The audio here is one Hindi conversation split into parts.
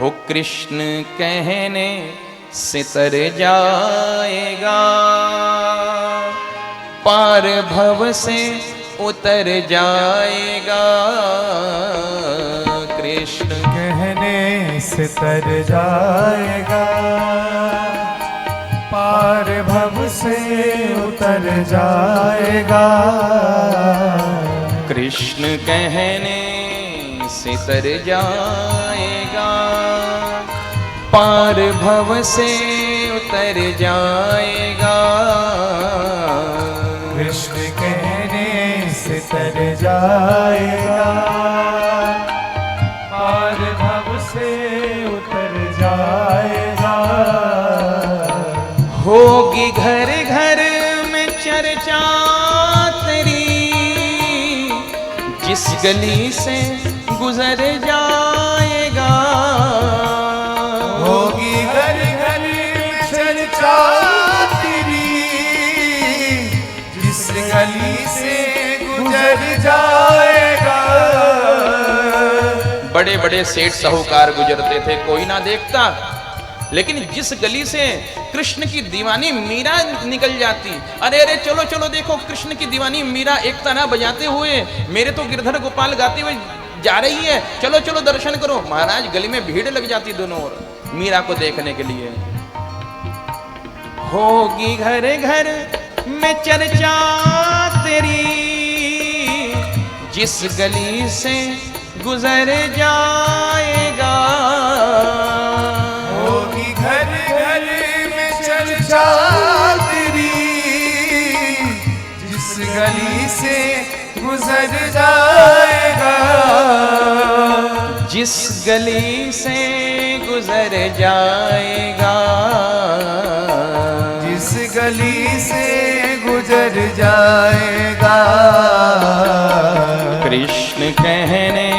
वो कृष्ण कहने से तर जाएगा, पार भव से उतर जाएगा। कृष्ण कहने से तर जाएगा, पार भव से उतर जाएगा। कृष्ण कहने से तर जाएगा, पार भव से उतर जाएगा। कृष्ण कहने से तर जाएगा, पार भव से उतर जाएगा। होगी घर घर में चर्चा तेरी, जिस गली से गुजर जाएगा। होगी घर घर में चर्चा तेरी, जिस गली से गुजर जाएगा। बड़े बड़े सेठ साहूकार गुजरते थे, कोई ना देखता, लेकिन जिस गली से कृष्ण की दीवानी मीरा निकल जाती, अरे अरे चलो चलो देखो कृष्ण की दीवानी मीरा एक तना बजाते हुए मेरे तो गिरधर गोपाल गाते हुए जा रही है, चलो चलो दर्शन करो। महाराज गली में भीड़ लग जाती दोनों ओर मीरा को देखने के लिए। होगी घर घर में चर्चा तेरी, जिस गली से गुजर जाएगा। होगी घर घर में चर्चा तेरी, जिस गली से गुजर जाएगा। जिस गली से गुजर जाएगा, जिस गली से गुजर जाएगा। कृष्ण कहने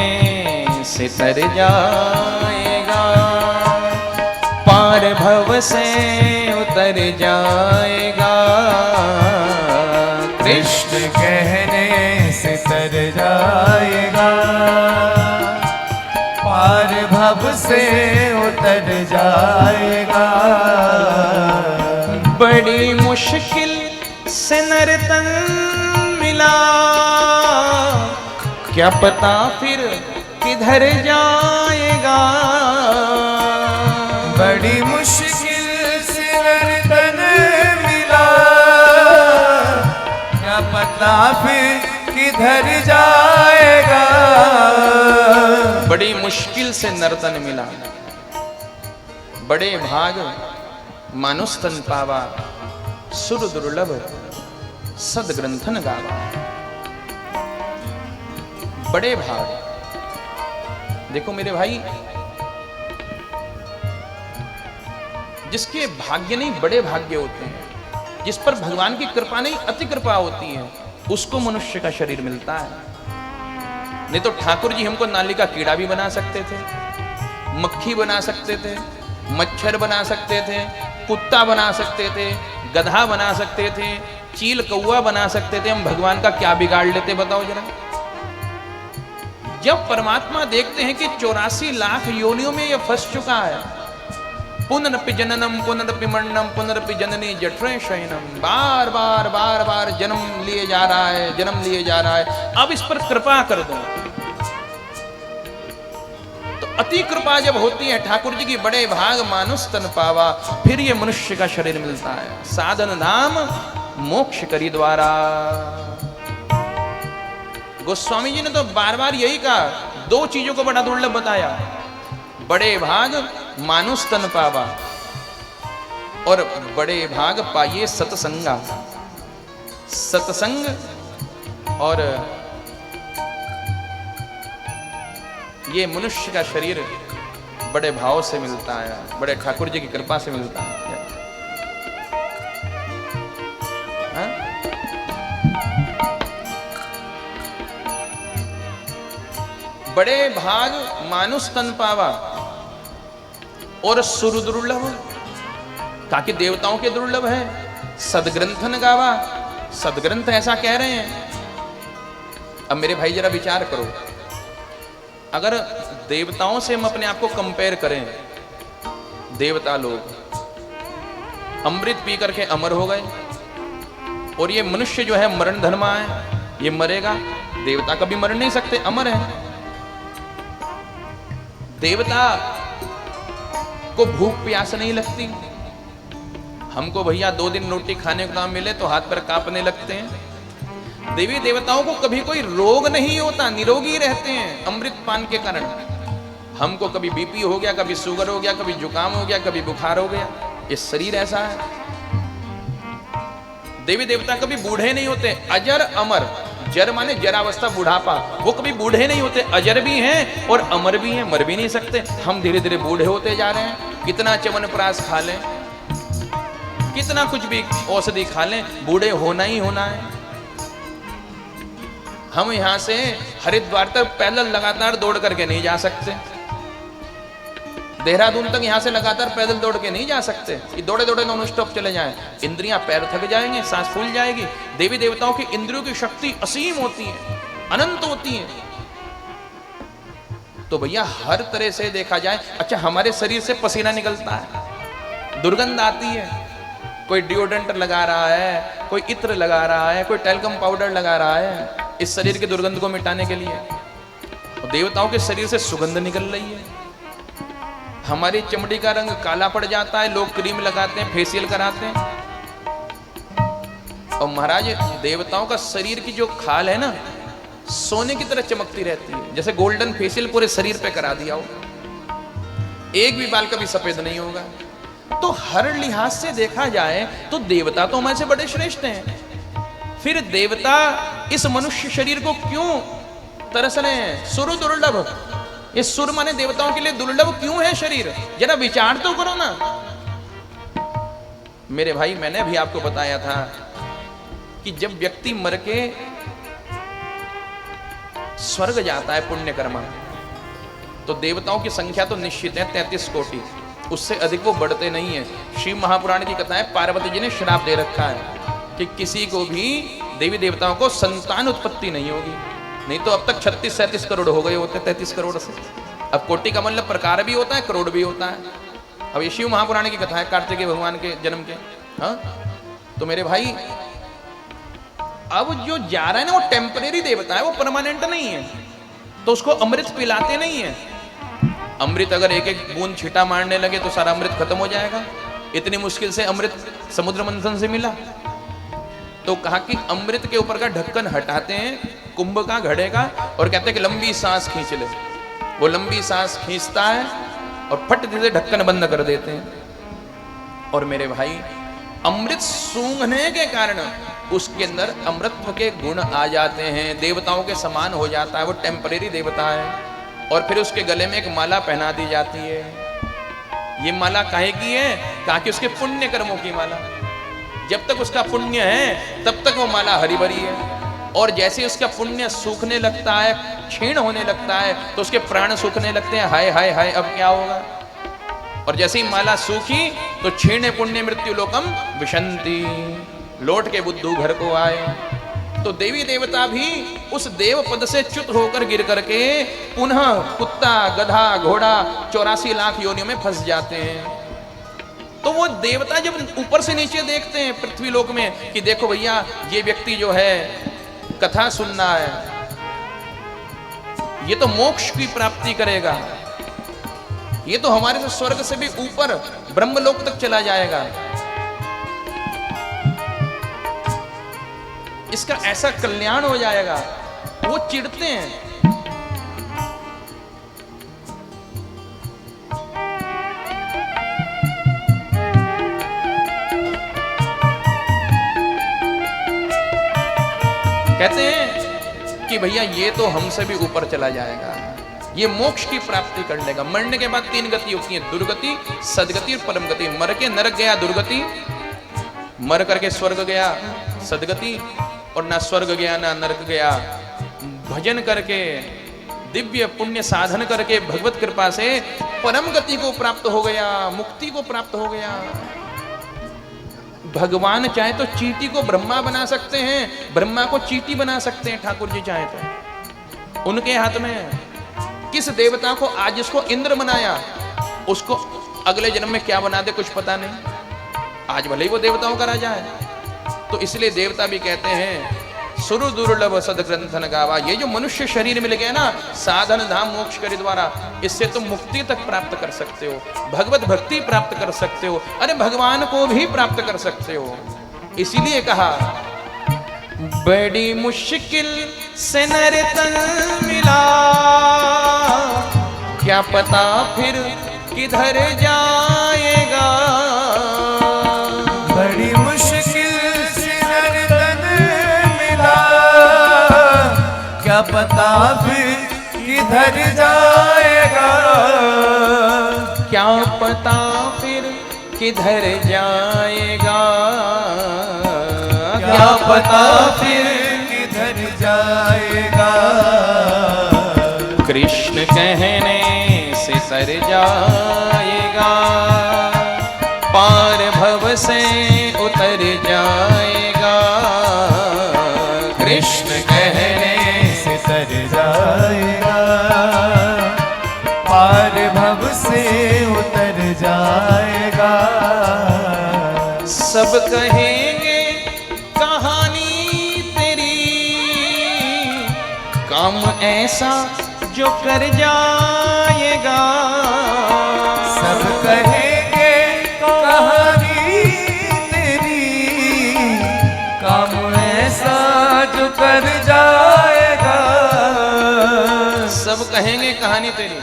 से तर जाएगा, पार भव से उतर जाएगा। कृष्ण कहने से तर जाएगा, पार भव से उतर जाएगा। बड़ी मुश्किल से नर्तन मिला, क्या पता फिर किधर जाएगा। बड़ी मुश्किल से नर्तन मिला, क्या पता फिर किधर जाएगा। बड़ी मुश्किल से नर्तन मिला, बड़े भाग मानुस्तन पावा, सुर दुर्लभ सदग्रंथन गावा। बड़े भाग, देखो मेरे भाई, जिसके भाग्य नहीं बड़े भाग्य होते हैं, जिस पर भगवान की कृपा नहीं अति कृपा होती है, उसको मनुष्य का शरीर मिलता है। नहीं तो ठाकुर जी हमको नाली का कीड़ा भी बना सकते थे, मक्खी बना सकते थे, मच्छर बना सकते थे, कुत्ता बना सकते थे, गधा बना सकते थे, चील कौवा बना सकते थे। हम भगवान का क्या बिगाड़ लेते बताओ जरा। जब परमात्मा देखते हैं कि 84 लाख योनियों में यह फंस चुका है, पुनरपि जननम पुनरपि मरणम पुनरपि जननी जठरे शयनम, बार बार बार बार जन्म लिए जा रहा है, जन्म लिए जा रहा है, अब इस पर कृपा कर दो। तो अति कृपा जब होती है ठाकुर जी की, बड़े भाग मानुष तन पावा, फिर ये मनुष्य का शरीर मिलता है। साधन नाम मोक्ष करी द्वारा। गोस्वामी जी ने तो बार बार यही कहा, दो चीजों को बड़ा दुर्लभ बताया, बड़े भाग मानुष तन पावा और बड़े भाग पाइए सत्संगा। सत्संग और ये मनुष्य का शरीर बड़े भाव से मिलता है, बड़े ठाकुर जी की कृपा से मिलता है। हाँ? बड़े भाग मानुष तन पावा और सुर दुर्लभ, ताकि देवताओं के दुर्लभ है। सदग्रंथन गावा, सदग्रंथ ऐसा कह रहे हैं। अब मेरे भाई जरा विचार करो, अगर देवताओं से हम अपने आप को कंपेयर करें, देवता लोग अमृत पी करके अमर हो गए, और ये मनुष्य जो है मरण धर्मा है, ये मरेगा। देवता कभी मर नहीं सकते, अमर है। देवता को भूख प्यास नहीं लगती। हमको भैया 2 दिन रोटी खाने को ना मिले तो हाथ पर कांपने लगते हैं। देवी देवताओं को कभी कोई रोग नहीं होता, निरोगी रहते हैं अमृत पान के कारण। हमको कभी बीपी हो गया, कभी शुगर हो गया, कभी जुकाम हो गया, कभी बुखार हो गया। ये शरीर ऐसा है। देवी देवता कभी बूढ़े नहीं होते, अजर अमर। जर माने जरावस्था, बुढ़ापा। वो कभी बूढ़े नहीं होते, अजर भी हैं और अमर भी हैं, मर भी नहीं सकते। हम धीरे धीरे बूढ़े होते जा रहे हैं। कितना च्यवनप्राश खा लें, कितना कुछ भी औषधि खा लें, बूढ़े होना ही होना है। हम यहां से हरिद्वार तक पैदल लगातार दौड़ करके नहीं जा सकते। देहरादून तक यहां से लगातार पैदल दौड़ के नहीं जा सकते कि दौड़े दौड़े नॉन स्टॉप चले जाएं। इंद्रियां, पैर थक जाएंगे, सांस फूल जाएगी। देवी देवताओं की इंद्रियों की शक्ति असीम होती है, अनंत होती है। तो भैया हर तरह से देखा जाए, अच्छा हमारे शरीर से पसीना निकलता है, दुर्गंध आती है, कोई डिओड्रेंट लगा रहा है, कोई इत्र लगा रहा है, कोई टैल्कम पाउडर लगा रहा है इस शरीर के दुर्गंध को मिटाने के लिए। और देवताओं के शरीर से सुगंध निकल रही है। हमारी चमड़ी का रंग काला पड़ जाता है, लोग क्रीम लगाते हैं, फेशियल कराते हैं। और महाराज देवताओं का शरीर की जो खाल है ना, सोने की तरह चमकती रहती है, जैसे गोल्डन फेशियल पूरे शरीर पे करा दिया हो। एक भी बाल कभी सफेद नहीं होगा। तो हर लिहाज से देखा जाए तो देवता तो हमारे से बड़े श्रेष्ठ हैं। फिर देवता इस मनुष्य शरीर को क्यों तरस रहे हैं? सुर दुर्लभ, ये सुर माने देवताओं के लिए दुर्लभ क्यों है शरीर? जरा विचार तो करो ना मेरे भाई। मैंने भी आपको बताया था कि जब व्यक्ति मर के स्वर्ग जाता है पुण्य कर्मा, तो देवताओं की संख्या तो निश्चित है 33 कोटि, उससे अधिक वो बढ़ते नहीं है। शिव महापुराण की कथा है, पार्वती जी ने श्राप दे रखा है कि किसी को भी देवी देवताओं को संतान उत्पत्ति नहीं होगी। नहीं तो अब तक 36-37 करोड़ हो गए होते, 33 करोड़ से। अब कोटि का मतलब प्रकार भी होता है, करोड़ भी होता है। अब ये शिव महापुराण की कथा है कार्तिकेय भगवान के जन्म के। हाँ तो मेरे भाई अब जो जा रहा है ना वो टेम्परेरी देवता है, वो परमानेंट नहीं है। तो उसको अमृत पिलाते नहीं है। अमृत अगर एक एक बूंद छींटा मारने लगे तो सारा अमृत खत्म हो जाएगा। इतनी मुश्किल से अमृत समुद्र मंथन से मिला। तो कहा कि अमृत के ऊपर का ढक्कन हटाते हैं, कुंभ का, घड़े का, और कहते हैं कि लंबी सांस खींच ले। वो लंबी सांस खींचता है और फट से ढक्कन बंद कर देते हैं। और मेरे भाई अमृत सूंघने के कारण उसके अंदर अमृतत्व के गुण आ जाते हैं, देवताओं के समान हो जाता है। वो टेम्परेरी देवता है। और फिर उसके गले में एक माला पहना दी जाती है। ये माला काहे की है? कहा कि उसके पुण्य कर्मों की माला। जब तक उसका पुण्य है तब तक वो माला हरी भरी है। और जैसे उसका पुण्य सूखने लगता है, क्षीण होने लगता है, तो उसके प्राण सूखने लगते हैं। हाय हाय हाय अब क्या होगा? और जैसे ही माला सूखी तो क्षीण पुण्य मृत्यु लोकम विशंति, लौट के बुद्धू घर को आए। तो देवी देवता भी उस देव पद से च्युत होकर गिर करके पुनः कुत्ता, गधा, घोड़ा 84 लाख योनियों में फंस जाते हैं। तो वो देवता जब ऊपर से नीचे देखते हैं पृथ्वी लोक में कि देखो भैया ये व्यक्ति जो है कथा सुनना है, ये तो मोक्ष की प्राप्ति करेगा, ये तो हमारे से स्वर्ग से भी ऊपर ब्रह्मलोक तक चला जाएगा, इसका ऐसा कल्याण हो जाएगा, वो चिढ़ते हैं। कहते हैं कि भैया ये तो हमसे भी ऊपर चला जाएगा, ये मोक्ष की प्राप्ति कर लेगा। मरने के बाद 3 गति होती है, दुर्गति, सदगति और परम गति। मर के नरक गया दुर्गति, मर करके स्वर्ग गया सदगति, और ना स्वर्ग गया ना नरक गया। भजन करके, दिव्य पुण्य साधन करके भगवत कृपा से परम गति को प्राप्त हो गया, मुक्ति को प्राप्त हो गया। भगवान चाहे तो चींटी को ब्रह्मा बना सकते हैं, ब्रह्मा को चींटी बना सकते हैं ठाकुर जी चाहे तो, उनके हाथ में है। किस देवता को आज जिसको इंद्र बनाया उसको अगले जन्म में क्या बना दे कुछ पता नहीं। आज भले ही वो देवताओं का राजा है। तो इसलिए देवता भी कहते हैं सुरु दुर्लभ सदग्रंथन गावा, ये जो मनुष्य शरीर मिल गया ना, साधन धाम मोक्ष करे द्वारा, इससे तुम मुक्ति तक प्राप्त कर सकते हो, भगवत भक्ति प्राप्त कर सकते हो, अरे भगवान को भी प्राप्त कर सकते हो। इसीलिए कहा बड़ी मुश्किल से नर तन मिला, क्या पता फिर किधर जाएगा। बड़ी मुश्किल से नर तन मिला, क्या पता फिर किधर जाएगा। क्या पता फिर किधर जाएगा, क्या पता फिर किधर जाएगा। कृष्ण कहने से सर जाएगा, पार भव से उतर जाएगा। कृष्ण कहने से तर जाएगा, पार भव से उतर जाएगा। सब कहेंगे कहानी तेरी, काम ऐसा जो कर जाएगा। सब कहेंगे कहानी तेरी, काम ऐसा जो कर जाएगा। सब कहेंगे कहानी तेरी।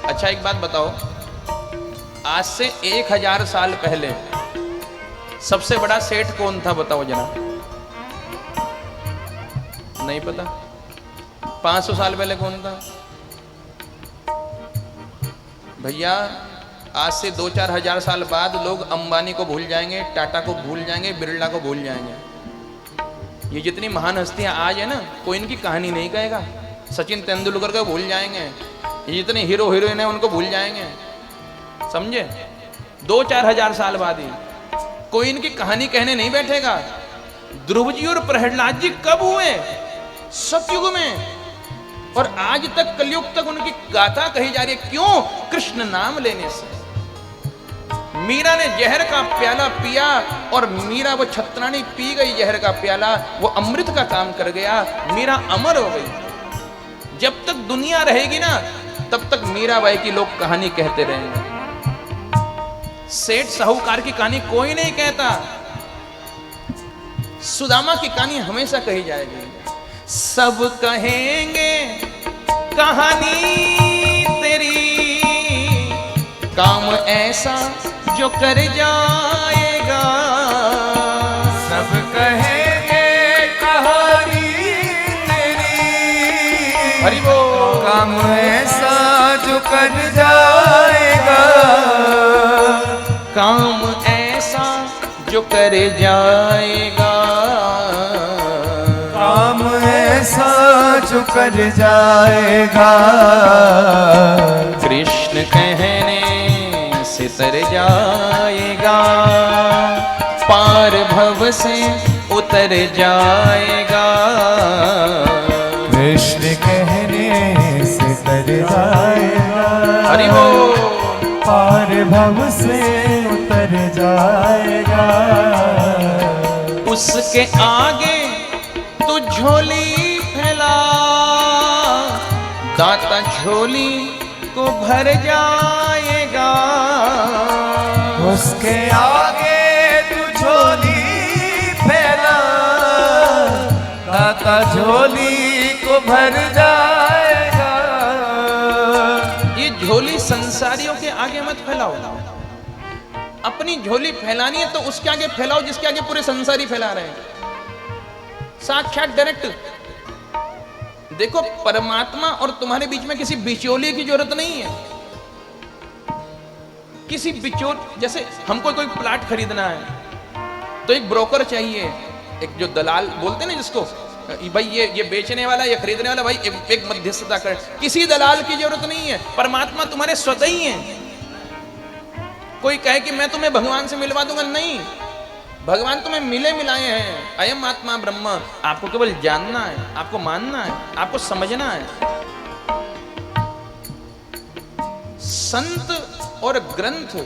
अच्छा एक बात बताओ, आज से 1000 साल पहले सबसे बड़ा सेठ कौन था बताओ जरा। नहीं पता। 500 साल पहले कौन था भैया। आज से 2-4 हजार साल बाद लोग अंबानी को भूल जाएंगे, टाटा को भूल जाएंगे, बिरला को भूल जाएंगे। ये जितनी महान हस्तियां आज है ना, कोई इनकी कहानी नहीं कहेगा। सचिन तेंदुलकर को भूल जाएंगे, ये जितने हीरो हीरोइन है उनको भूल जाएंगे, समझे। 2-4 हजार साल बाद ही कोई इनकी कहानी कहने नहीं बैठेगा। ध्रुव जी और प्रहलाद जी कब हुए? सतयुग में, और आज तक कलयुग तक उनकी गाथा कही जा रही है। क्यों? कृष्ण नाम लेने से। मीरा ने जहर का प्याला पिया और मीरा वो छत्राणी पी गई जहर का प्याला, वो अमृत का काम कर गया, मीरा अमर हो गई। जब तक दुनिया रहेगी ना तब तक मीराबाई की लोग कहानी कहते रहेंगे। सेठ साहूकार की कहानी कोई नहीं कहता, सुदामा की कहानी हमेशा कही जाएगी। सब कहेंगे कहानी तेरी, काम ऐसा जो कर जाएगा। सब कहेंगे कहानी तेरी, हरि बोल। काम ऐसा जो कर जाएगा। काम ऐसा जो कर जाएगा, काम ऐसा जो कर जाएगा। कृष्ण कहने से तर जाएगा, पार भव से उतर जाएगा। कृष्ण कहने से तर जाएगा, हरि बोल। पार भव से उतर जाएगा। उसके आगे तो झोली फैला, दाता झोली को भर जाएगा। उसके आगे तू झोली फैला, दाता झोली को भर जाएगा। ये झोली संसारियों के आगे मत फैलाओ, अपनी झोली फैलानी है तो उसके आगे फैलाओ जिसके आगे पूरे संसारी फैला रहे हैं। साक्षात डायरेक्ट देखो, परमात्मा और तुम्हारे बीच में किसी बिचौलिए की जरूरत नहीं है। किसी बिचौल, जैसे हमको कोई प्लाट खरीदना है तो एक ब्रोकर चाहिए, एक जो दलाल बोलते हैं ना जिसको, भाई ये बेचने वाला, ये खरीदने वाला, भाई एक मध्यस्थता कर। किसी दलाल की जरूरत नहीं है, परमात्मा तुम्हारे स्वतः ही है। कोई कहे कि मैं तुम्हें भगवान से मिलवा दूंगा, नहीं, भगवान तुम्हें मिले मिलाए हैं। अयम आत्मा ब्रह्म, आपको केवल जानना है, आपको मानना है, आपको समझना है। संत और ग्रंथ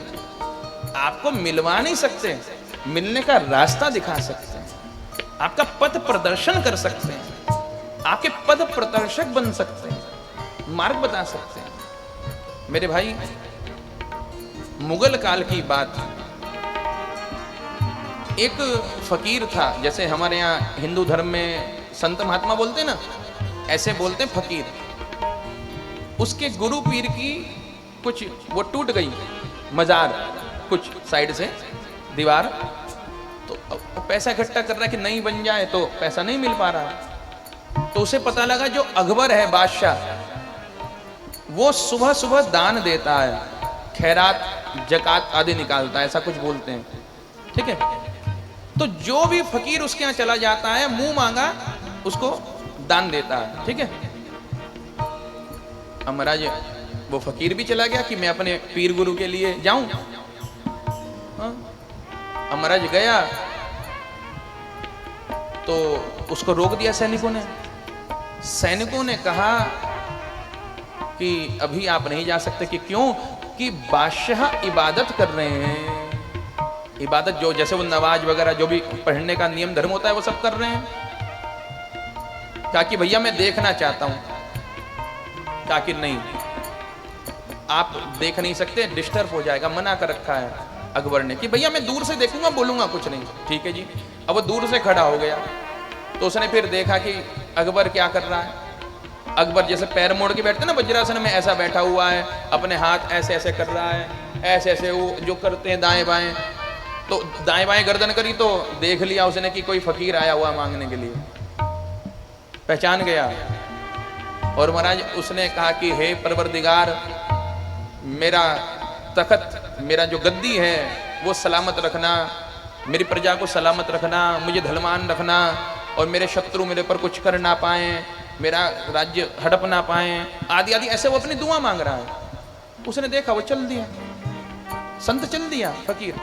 आपको मिलवा नहीं सकते, मिलने का रास्ता दिखा सकते हैं, आपका पथ प्रदर्शन कर सकते हैं, आपके पथ प्रदर्शक बन सकते हैं, मार्ग बता सकते हैं। मेरे भाई, मुगल काल की बात, एक फकीर था, जैसे हमारे यहाँ हिंदू धर्म में संत महात्मा बोलते हैं ना, ऐसे बोलते हैं फकीर। उसके गुरु पीर की कुछ वो टूट गई मजार, कुछ साइड से दीवार, तो पैसा इकट्ठा कर रहा है कि नहीं बन जाए, तो पैसा नहीं मिल पा रहा। तो उसे पता लगा जो अकबर है बादशाह, वो सुबह सुबह दान देता है, खैरात जकात आदि निकालता है, ऐसा कुछ बोलते हैं, ठीक है। तो जो भी फकीर उसके यहाँ चला जाता है, मुंह मांगा उसको दान देता है, ठीक है। अब महाराज वो फकीर भी चला गया कि मैं अपने पीर गुरु के लिए जाऊं। अब महाराज गया तो उसको रोक दिया सैनिकों ने। सैनिकों ने कहा कि अभी आप नहीं जा सकते। कि क्यों? कि बादशाह इबादत कर रहे हैं, इबादत जो जैसे वो नमाज वगैरह जो भी पढ़ने का नियम धर्म होता है वो सब कर रहे हैं। कहा कि भैया मैं देखना चाहता हूं। कहा कि नहीं, आप देख नहीं सकते, डिस्टर्ब हो जाएगा, मना कर रखा है अकबर ने कि भैया मैं दूर से देखूंगा, बोलूंगा कुछ नहीं। ठीक है जी। अब वो दूर से खड़ा हो गया तो उसने फिर देखा कि अकबर क्या कर रहा है। अकबर जैसे पैर मोड़ के बैठते ना वज्रासन में, ऐसा बैठा हुआ है, अपने हाथ ऐसे ऐसे कर रहा है, ऐसे ऐसे वो जो करते हैं दाएं बाएं। तो दाएं बाएं गर्दन करी तो देख लिया उसने कि कोई फकीर आया हुआ मांगने के लिए, पहचान गया। और महाराज उसने कहा कि हे परवरदिगार, मेरा तख्त, मेरा जो गद्दी है वो सलामत रखना, मेरी प्रजा को सलामत रखना, मुझे धनवान रखना, और मेरे शत्रु मेरे पर कुछ कर ना पाए, मेरा राज्य हड़प ना पाए, आदि आदि, ऐसे वो अपनी दुआ मांग रहा है। उसने देखा वो चल दिया, संत चल दिया फकीर।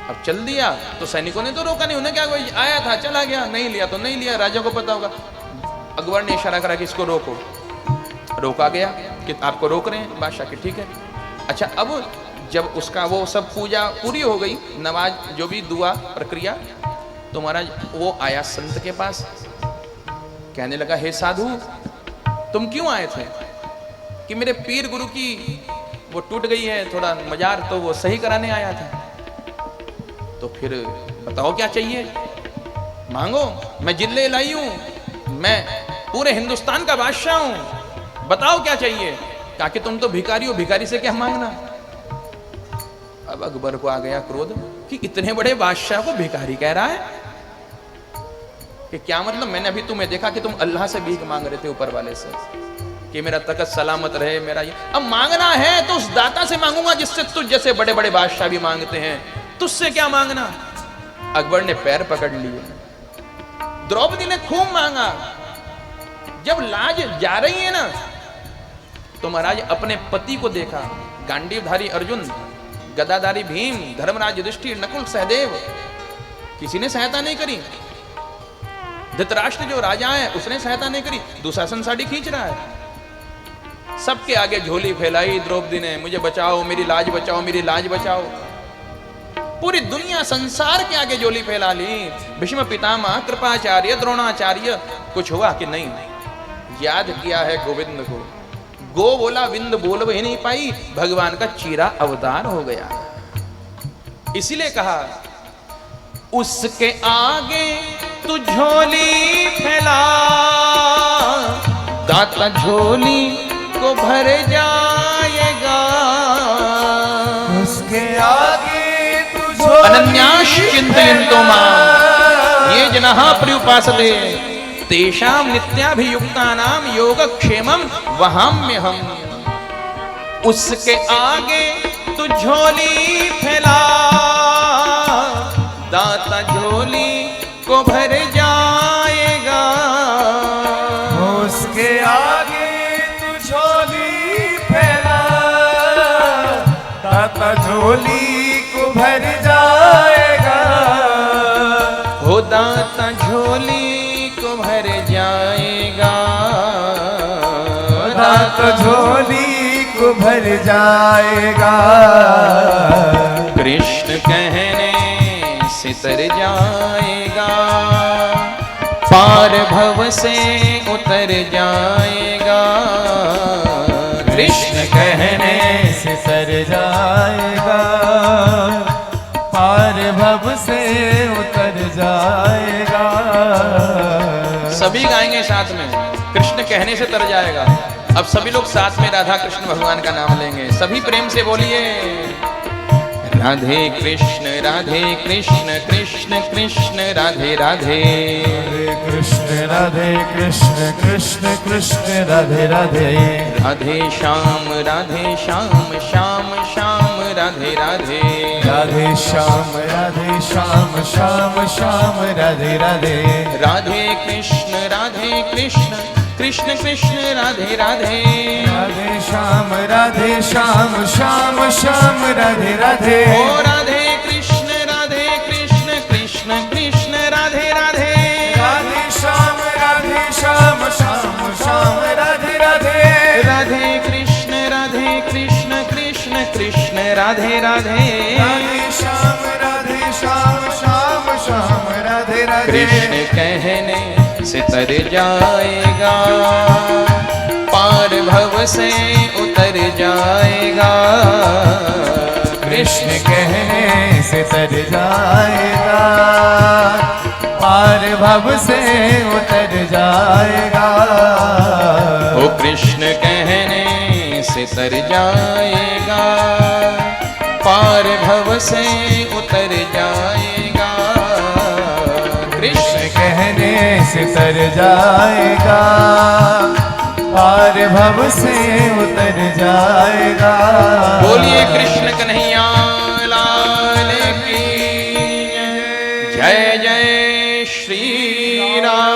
अब चल दिया तो सैनिकों ने तो रोका नहीं, उन्हें क्या, कोई आया था चला गया, नहीं लिया तो नहीं लिया, राजा को पता होगा। अकबर ने इशारा करा कि इसको रोको। रोका गया कि आपको रोक रहे हैं बादशाह के, ठीक है। अच्छा, अब जब उसका वो सब पूजा पूरी हो गई, नमाज जो भी दुआ प्रक्रिया, तो महाराज वो आया संत के पास, कहने लगा हे साधु तुम क्यों आए थे? कि मेरे पीर गुरु की वो टूट गई है थोड़ा मजार, तो वो सही कराने आया था। तो फिर बताओ क्या चाहिए, मांगो, मैं जिले लाई हूं, मैं पूरे हिंदुस्तान का बादशाह हूं, बताओ क्या चाहिए। कहा कि तुम तो भिखारी हो, भिखारी से क्या मांगना। अब अकबर को आ गया क्रोध कि इतने बड़े बादशाह को भिखारी कह रहा है, कि क्या मतलब, मैंने अभी तुम्हें देखा कि तुम अल्लाह से भीख मांग रहे थे ऊपर वाले से कि मेरा तख्त सलामत रहे, मेरा ये। अब मांगना है तो उस दाता से मांगूंगा जिससे तुझ जैसे बड़े बड़े बादशाह भी मांगते हैं, तुझसे क्या मांगना। अकबर ने पैर पकड़ लिए। द्रौपदी ने खूब मांगा। जब लाज जा रही है ना, तो महाराज अपने पति को देखा, गांडीवधारी अर्जुन, गदाधारी भीम, धर्मराज युधिष्ठिर, नकुल, सहदेव, किसी ने सहायता नहीं करी। धृतराष्ट्र जो राजा है उसने सहायता नहीं करी, दुशासन साड़ी खींच रहा है। सबके आगे झोली फैलाई द्रौपदी ने, मुझे बचाओ, मेरी लाज बचाओ, मेरी लाज बचाओ। पूरी दुनिया संसार के आगे झोली फैला ली। भीष्म पितामह, कृपाचार्य, द्रोणाचार्य, कुछ हुआ कि नहीं। याद किया है गोविंद को, गो बोला विंद बोल भी नहीं पाई, भगवान का चीरा अवतार हो गया। इसीलिए कहा उसके आगे तू झोली फैला, दाता झोली को भर जाएगा। उसके आगे तू झोली अनन्यास चिंतयन्तो मां ये जनाः पर्युपासते तेषां नित्याभियुक्तानां योगक्षेमं वहाम्यहम्। उसके आगे तू झोली फैला, दाता झोली को भर जाएगा। उसके आगे तू झोली फैला, दाता झोली को भर जाएगा। हो दाता झोली को भर जाएगा, दाता झोली को भर जाएगा। कृष्ण कहने से तर जाएगा, पार भव से उतर जाएगा। कृष्ण कहने से तर जाएगा, पार भव से उतर जाएगा। सभी गाएंगे साथ में, कृष्ण कहने से तर जाएगा। अब सभी लोग साथ में राधा कृष्ण भगवान का नाम लेंगे। सभी प्रेम से बोलिए, राधे कृष्ण कृष्ण कृष्ण राधे राधे। हरे कृष्ण कृष्ण कृष्ण राधे राधे। राधे श्याम श्याम श्याम राधे राधे। राधे श्याम श्याम श्याम राधे राधे। राधे कृष्ण कृष्ण कृष्ण राधे राधे। राधे श्याम श्याम श्याम राधे राधे। ओ राधे कृष्ण कृष्ण कृष्ण राधे राधे। राधे श्याम श्याम श्याम राधे राधे। राधे कृष्ण कृष्ण कृष्ण राधे राधे। राधे श्याम श्याम श्याम राधे राधे। कृष्ण कहने से तर जाएगा, पार भव से उतर जाएगा। कृष्ण कहने से तर जाएगा, पार भव से उतर जाएगा। ओ कृष्ण कहने से तर जाएगा, पार भव से उतर जाएगा। कृष्ण कहने से तर जाएगा, पार भव से उतर जाएगा। बोलिए कृष्ण कन्हैया लाल की जय। जय जय श्री राम।